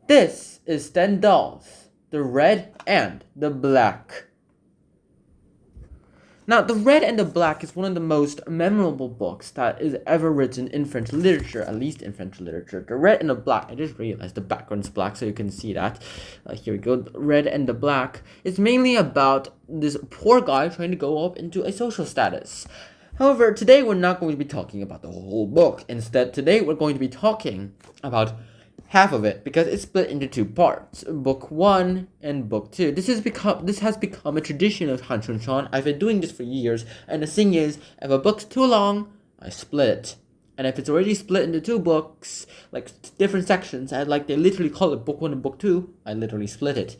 This is Stendhal's The Red and the Black. Now, The Red and the Black is one of the most memorable books that is ever written in French literature, at least in French literature. The Red and the Black, I just realized the background's black so you can see that. Here we go, The Red and the Black is mainly about this poor guy trying to go up into a social status. However, today we're not going to be talking about the whole book. Instead, today we're going to be talking about half of it because it's split into two parts, book 1 and book 2. This has become a tradition of Han Chun Shan. I've been doing this for years, and the thing is, if a book's too long, I split it. And if it's already split into two books, like different sections, they literally call it book 1 and book 2, I literally split it.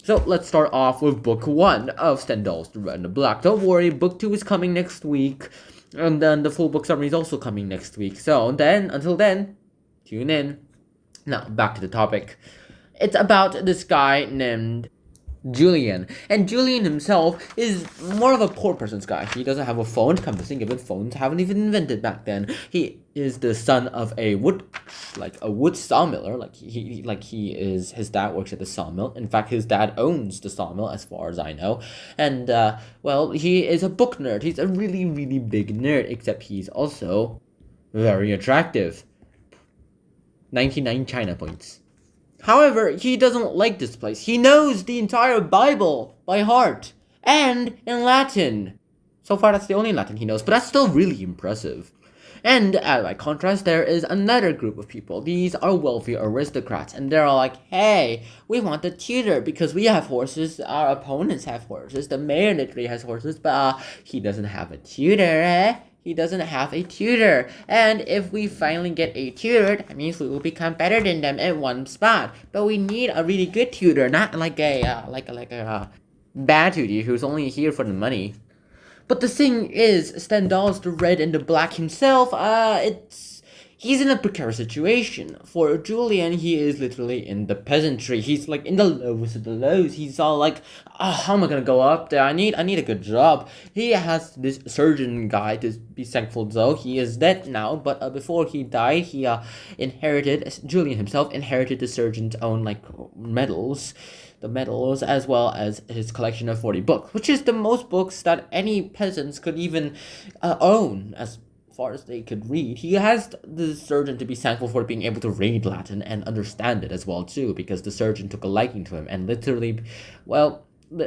So let's start off with book 1 of Stendhal's The Red and the Black. Don't worry, book 2 is coming next week, and then the full book summary is also coming next week. So until then, tune in. Now, back to the topic. It's about this guy named Julian. And Julian himself is more of a poor person's guy. He doesn't have a phone. Come to think of it, phones haven't even invented back then. He is the son of a wood sawmiller. His dad works at the sawmill. In fact, his dad owns the sawmill, as far as I know. And, he is a book nerd. He's a really, really big nerd, except he's also very attractive. 99 China points. However, he doesn't like this place. He knows the entire Bible by heart and in Latin. So far, that's the only Latin he knows, but that's still really impressive. And by contrast, there is another group of people. These are wealthy aristocrats, and they're all like, hey, we want a tutor because we have horses, our opponents have horses, the mayor literally has horses, but he doesn't have a tutor, eh? He doesn't have a tutor, and if we finally get a tutor, that means we will become better than them at one spot. But we need a really good tutor, not like a bad tutor who's only here for the money. But the thing is, Stendhal's The Red and the Black himself, he's in a precarious situation. For Julian, he is literally in the peasantry. He's like in the lowest of the lows. He's all like, how am I gonna go up there? I need a good job. He has this surgeon guy to be thankful though. He is dead now, but before he died, Julian himself inherited the surgeon's own medals. The medals, as well as his collection of 40 books, which is the most books that any peasants could even own, as far as they could read. He has the surgeon to be thankful for being able to read Latin and understand it as well too, because the surgeon took a liking to him and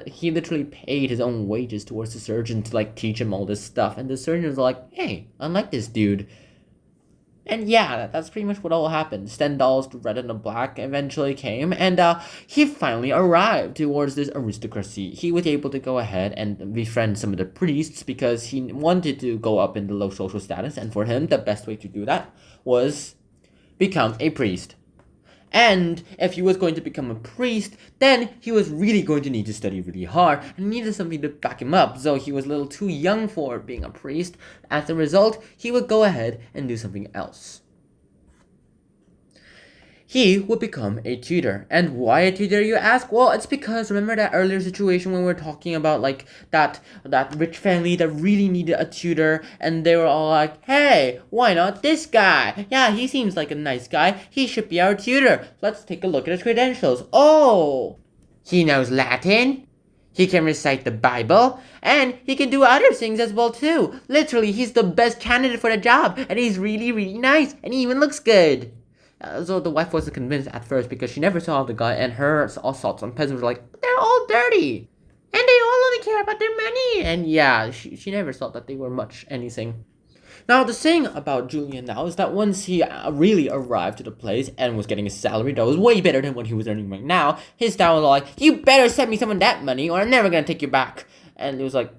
he literally paid his own wages towards the surgeon to teach him all this stuff, and the surgeon was like, hey, I like this dude. And yeah, that's pretty much what all happened. Stendhal's The Red and the Black eventually came, and he finally arrived towards this aristocracy. He was able to go ahead and befriend some of the priests because he wanted to go up in the low social status, and for him, the best way to do that was become a priest. And if he was going to become a priest, then he was really going to need to study really hard and needed something to back him up. So he was a little too young for being a priest. As a result, he would go ahead and do something else. He would become a tutor. And why a tutor, you ask? Well, it's because, remember that earlier situation when we were talking about that rich family that really needed a tutor, and they were all like, hey, why not this guy? Yeah, he seems like a nice guy. He should be our tutor. Let's take a look at his credentials. Oh, he knows Latin. He can recite the Bible, and he can do other things as well too. Literally, he's the best candidate for the job, and he's really, really nice, and he even looks good. So the wife wasn't convinced at first because she never saw the guy, and her assaults on peasants were like, they're all dirty, and they all only care about their money. And yeah, she never thought that they were much anything. Now, the thing about Julian now is that once he really arrived to the place and was getting a salary that was way better than what he was earning right now, his dad was like, you better send me some of that money or I'm never gonna take you back. And it was like,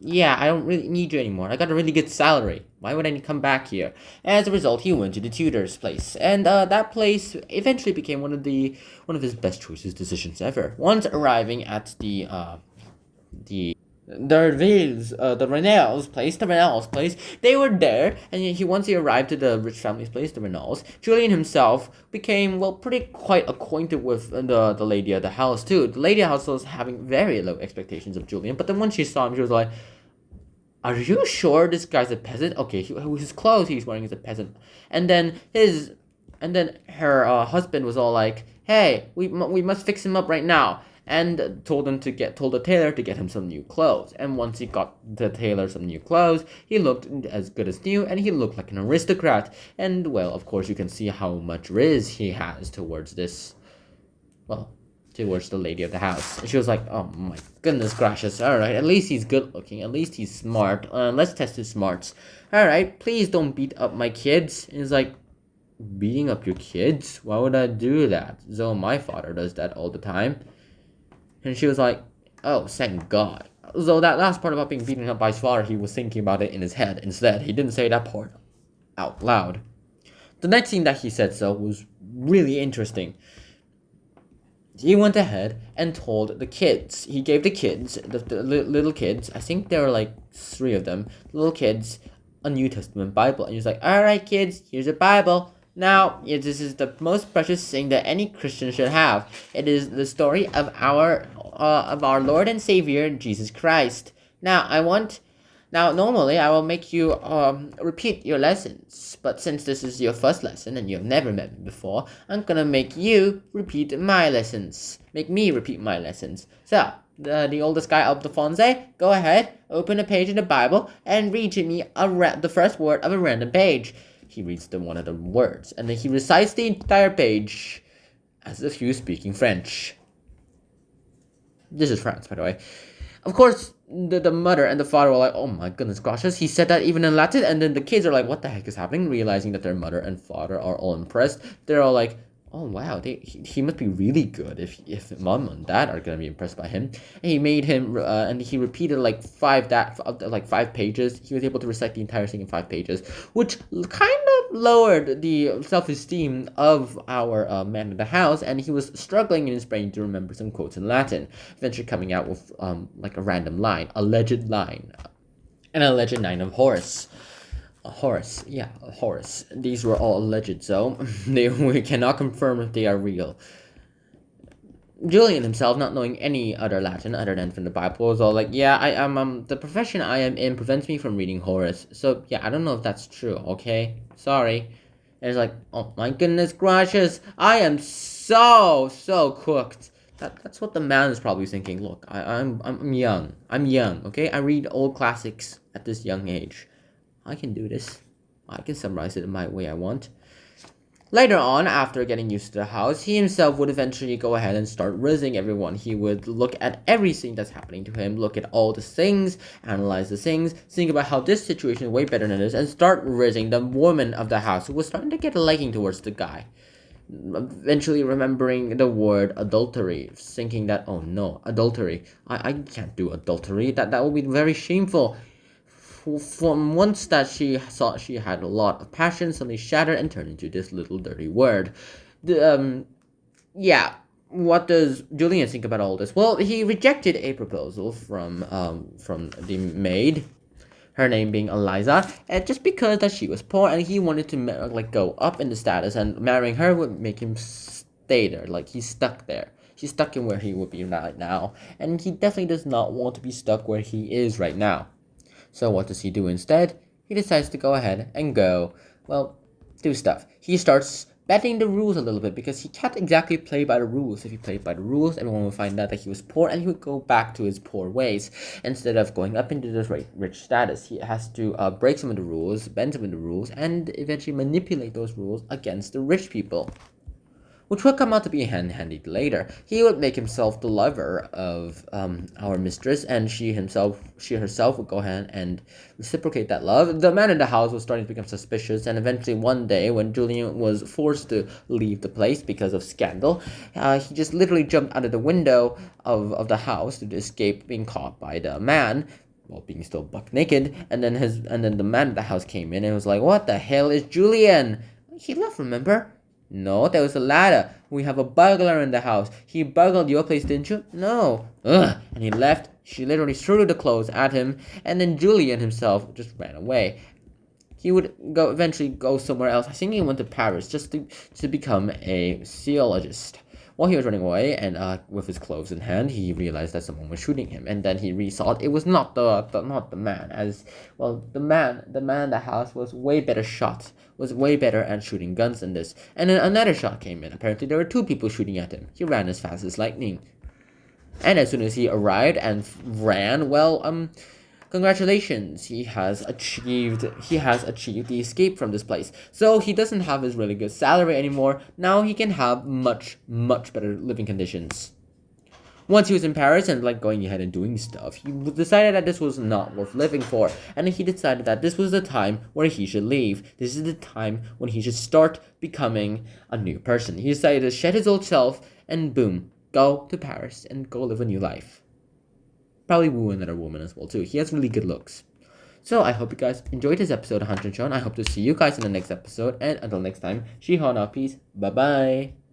yeah, I don't really need you anymore. I got a really good salary. Why would I come back here? As a result, he went to the tutor's place, and that place eventually became one of his best decisions ever. Once arriving at the Renals place, they were there, and once he arrived to the rich family's place, the Renals, Julian himself became, quite acquainted with the lady of the house, too. The lady of the house was having very low expectations of Julian, but then when she saw him, she was like, are you sure this guy's a peasant? Okay, his clothes he's wearing is a peasant. And then her husband was all like, "Hey, we must fix him up right now," and told the tailor to get him some new clothes. And once he got the tailor some new clothes, he looked as good as new, and he looked like an aristocrat. And well, of course, you can see how much riz he has towards this. Well, towards the lady of the house. And she was like, "Oh my goodness gracious, alright, at least he's good looking, at least he's smart, let's test his smarts. Alright, please don't beat up my kids." And he's like, "Beating up your kids? Why would I do that? So my father does that all the time." And she was like, "Oh, thank God." So that last part about being beaten up by his father, he was thinking about it in his head instead. He didn't say that part out loud. The next thing that he said so was really interesting. He went ahead and told the kids. He gave the kids, the little kids, I think there were like 3 of them, little kids, a New Testament Bible. And he was like, "Alright, kids, here's a Bible. Now, this is the most precious thing that any Christian should have. It is the story of our Lord and Savior, Jesus Christ. Now, normally I will make you repeat your lessons, but since this is your first lesson and you've never met me before, I'm gonna make you repeat my lessons. Make me repeat my lessons. So, the oldest guy, Alfonso, go ahead, open a page in the Bible, and read to me the first word of a random page." He reads one of the words, and then he recites the entire page as if he was speaking French. This is France, by the way. Of course, the mother and the father were like, "Oh my goodness gracious, he said that even in Latin?" And then the kids are like, "What the heck is happening?" Realizing that their mother and father are all impressed. They're all like, "Oh wow, he must be really good if mom and dad are gonna be impressed by him." And he made him, and he repeated like 5 pages. He was able to recite the entire thing in 5 pages, which kind of lowered the self-esteem of our man of the house, and he was struggling in his brain to remember some quotes in Latin. Eventually, coming out with like a random line, alleged line, an alleged line of Horace. Horace. These were all alleged, so we cannot confirm if they are real. Julian himself, not knowing any other Latin other than from the Bible, was all like, "Yeah, I am the profession I am in prevents me from reading Horace. So yeah, I don't know if that's true. Okay, sorry." And it's like, "Oh my goodness gracious, I am so cooked." That's what the man is probably thinking. Look, I'm young. Okay, I read old classics at this young age. I can do this. I can summarize it in my way I want. Later on, after getting used to the house, he himself would eventually go ahead and start rizzing everyone. He would look at everything that's happening to him, look at all the things, analyze the things, think about how this situation is way better than this, and start rizzing the woman of the house, who was starting to get a liking towards the guy. Eventually remembering the word adultery, thinking that, "Oh no, adultery. I can't do adultery. That would be very shameful." From once that she thought she had a lot of passion, suddenly shattered and turned into this little dirty word. Yeah. What does Julian think about all this? Well, he rejected a proposal from the maid, her name being Eliza, and just because that she was poor, and he wanted to go up in the status, and marrying her would make him stay there. Like, he's stuck there. He's stuck in where he would be right now, and he definitely does not want to be stuck where he is right now. So what does he do instead? He decides to go ahead and do stuff. He starts bending the rules a little bit because he can't exactly play by the rules. If he played by the rules, everyone would find out that he was poor and he would go back to his poor ways. Instead of going up into this rich status, he has to break some of the rules, bend some of the rules, and eventually manipulate those rules against the rich people, which will come out to be handy later. He would make himself the lover of our mistress, and she herself would go ahead and reciprocate that love. The man in the house was starting to become suspicious, and eventually one day, when Julian was forced to leave the place because of scandal, he just literally jumped out of the window of the house to escape being caught by the man, while being still buck naked. And then the man at the house came in and was like, "What the hell is Julian? He left, remember?" "No, there was a ladder. We have a burglar in the house. He burgled your place, didn't you?" "No." "Ugh." And he left. She literally threw the clothes at him, and then Julian himself just ran away. He would eventually go somewhere else. I think he went to Paris just to become a zoologist, While he was running away and with his clothes in hand, he realized that someone was shooting him, and then he rethought it was not the man, as well. The man in the house was way better shot, was way better at shooting guns than this. And then another shot came in. Apparently, there were two people shooting at him. He ran as fast as lightning, and as soon as he arrived and ran, well, congratulations, he has achieved the escape from this place. So he doesn't have his really good salary anymore. Now he can have much better living conditions. Once he was in Paris and going ahead and doing stuff, he decided that this was not worth living for, and he decided that this was the time where he should leave. This is the time when he should start becoming a new person. He decided to shed his old self and boom, go to Paris and go live a new life. Probably woo another woman as well too. He has really good looks. So I hope you guys enjoyed this episode of Hunter and Sean. I hope to see you guys in the next episode. And until next time, Shihona, peace. Bye bye.